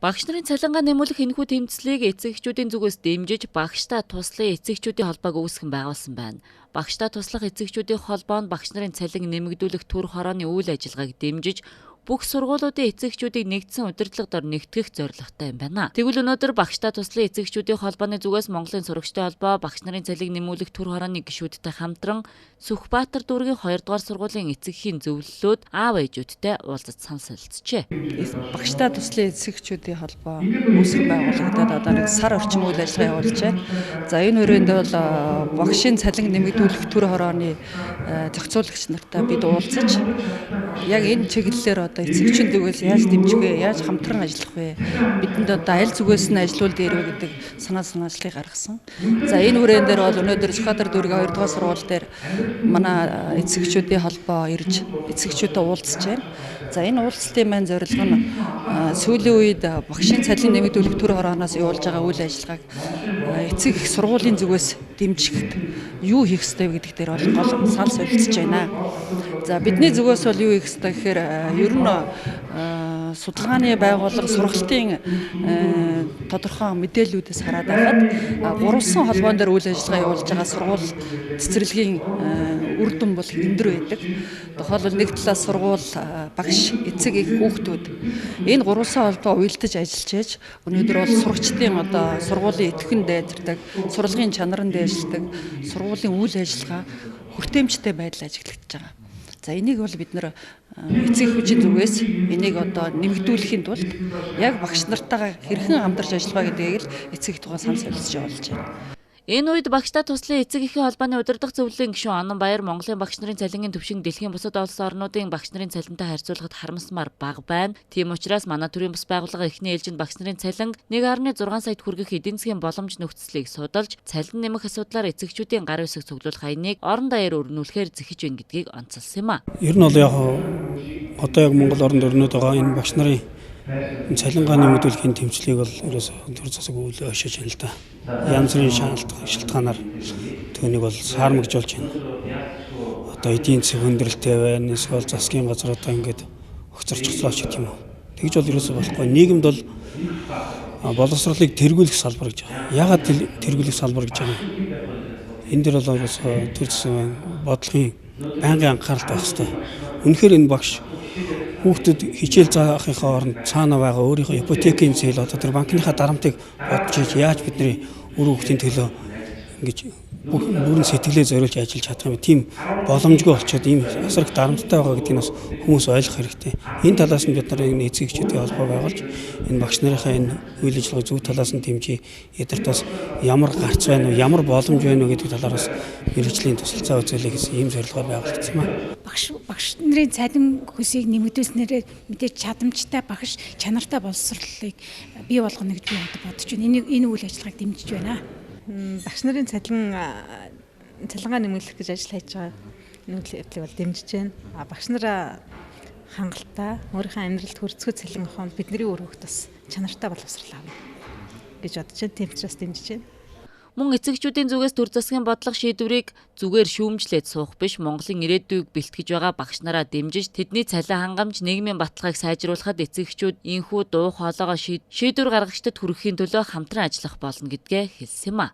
Багш нарын цалингаа нэмүүлэх энэхүү тэмцлийг эцэгчүүдийн зүгээс дэмжиж багштай туслан эцэгчүүдийн холбоог үүсгэн байгуулсан байна. Багштай туслах эцэгчүүдийн холбоонд багш нарын цалин нэмэгдүүлэх төр хорооны үйл ажиллагааг дэмжиж бүх сургуулиудын эцэгчүүдийг нэгдсэн удирдлага дор нэгтгэх зорилготой юм байна. Тэгвэл өнөөдөр багштай туслан эцэгчүүдийн холбооны зүгээс Монголын сурагчдын холбоо багш нарын цалин нэмүүлэх төр хорооны гишүүдтэй хамтран Сүхбаатар дүүргийн 2 дугаар сургуулийн эцэгхийн зөвлөлөөд аав ээжүүдтэй уулзаж санал солилцжээ. Багштай туслан эцэгчүүдийн холбоо үүсгэн байгуулагдаад одоо нэг сар орчим үйл ажиллагаа явуулж байна. За энэ хүрээнд бол багшийн цалин нэмэгдүүлэх төр хорооны зохицуулагч нартай бид уулзаж яг энэ чиглэлээр одоо эцэгчийн зүгээс яаж дэмжих вэ? Яаж хамтран ажиллах вэ? Бидэнд одоо аль зүгээс нь ажиллуулд ирвэ гэдэг санаачлалыг гаргасан. За энэ хүрээнд дээр бол өнөөдөр Сүхбаатар дүүргийн 2 дугаар сургууль дээр манай эцэгчүүдийн холбоо ирж эцэгчүүдтэй уулзж байна. За энэ уулзалтын маань зорилго нь сүүлийн үед багшийн цалин нэмэгдүүлэх төр хорооноос явуулж байгаа үйл ажиллагааг эцэг их сургуулийн зүгээс дэмжихэд юу хийх ёстой вэ гэдэг дээр бол гол санал солилцож байна. За бидний зүгээс бол юу хийх ёстой гэхээр ер нь судалгааны байгууллага сургалтын тодорхой мэдээллүүдээс хараад байхад 3 холбоон дээр үйл ажиллагаа явуулж байгаа сургууль цэцэрлэгийн үр дүн бол өндөр байдаг. Тухайлбал нэг талаас сургууль багш эцэг их хүүхдүүд энэ 3 холбоо уялдаж ажиллаж байж өнөөдөр бол сурагчдын одоо сургуулийн идэвхэн дайдирдаг, сурлагын чанарын дээшлдэг, сургуулийн үйл ажиллагаа хүртээмжтэй байдлаар ажиглагдаж байгаа. За энийг бол бид нэр эцэг эхчүүдийн зүгээс энийг одоо нэмэгдүүлэхийн тулд яг багш нартайгаа хэрхэн хамтарч ажиллах гэдгийг л эцэг их тухайн санал солилцож явуулж байна. Энэ үед багштай туслан эцэг эхийн холбооны удирдах зөвлөлийн гишүүн Ананбаяр Монголын багш нарын цалингийн түвшин дэлхийн бусад улс орнуудын багш нарын цалинтай харьцуулахад харамсмаар бага байна. Тийм учраас манай төрийн бас байгууллага эхний ээлжинд багш нарын цалин 1.6 саяд хүргэх эдийн засгийн боломж нөхцөлийг судалж, цалин нэмэх асуудлаар эцэгчүүдийн гар үсэг цуглуулах хаяныг орон даяар өрнүүлэхээр зэхэж байна гэдгийг онцолсон юм а. Ер нь бол яг одоо яг Монгол орнд өрнөд байгаа энэ багш нарын цалингаа нэмэгдүүлэхийн тэмцлийг бол ерөөсөө төр засаг үйл өшөөж байна л да. Янз бүрийн шалтгаанаар түүнийг бол саармагжуулж байна. Одоо эдийн засаг хүндрэлтэй байна. Эсвэл засгийн газруудаа ингээд огцорчглооч гэх юм уу. Тэгж бол ерөөсөө болохгүй. Нийгэмд бол боловсролыг тэргүүлэх салбар гэж байгаа. Яагаад тэргүүлэх салбар гэж байгаа юм? Энэ дээр бол ерөөсөө төр засгийн бодлогын байнгын анхаарал байх хэрэгтэй. Үнэхээр энэ багш хүүхдэд хичээл заахынхаа оронд цаана байгаа өөрийнхөө ипотекийн зээл одоо тэр банкныхаа дарамтыг бодож яаж бидний үр хүүхдийн төлөө ингэж бүрэн сэтгэлээ зориулж ажиллаж чадах юм. Тийм боломжгүй болчиход ийм асарх дарамттай байгаа гэдгийг бас хүмүүс ойлгох хэрэгтэй. Энэ талаас нь бид нар энэ эцэг эхчүүдийн холбоо байгуулж энэ багш нарынхаа энэ үйл ажиллагааг зөв талаас нь дэмжиж эдгээрт бас ямар гарц байна уу, ямар боломж байна уу гэдэг талаар бас мэргэжлийн тусалцаа үзүүлэх гэсэн ийм зорилгоор байгуулагдсан юм аа. Багш нарын цалин хөлсийг нэмэгдүүлснээр мэдээж чадамжтай багш чанартай боловсролыг бий болгоно гэж би бодож байна. Энэ үйл ажиллагааг дэмжиж байна. Багш нарын цалингаа нэмүүлэх гэж ажил хийж байгаа нүүдлийн явдлыг бол дэмжиж байна. Багш нараа хангалттай өөрийнхөө амьдралд хүрцгүү цалин авах бидний өөр хөвгт бас чанартай боловсрол авна гэж бодож байна. Тийм учраас дэмжиж байна. Мөн эцэгчүүдийн зүгээс төр засгийн бодлого шийдвэрийг зүгээр шүүмжлээд суух биш, Монголын ирээдүйг бэлтгэж байгаа багш нараа дэмжиж тэдний цалин хангамж, нийгмийн баталгааг сайжруулахад эцэгчүүд инхүү дуу хоолойгоо шийдвэр гаргагчдад хүрэхийн төлөө хамтран ажиллах болно гэдгээ хэлсэн юм а.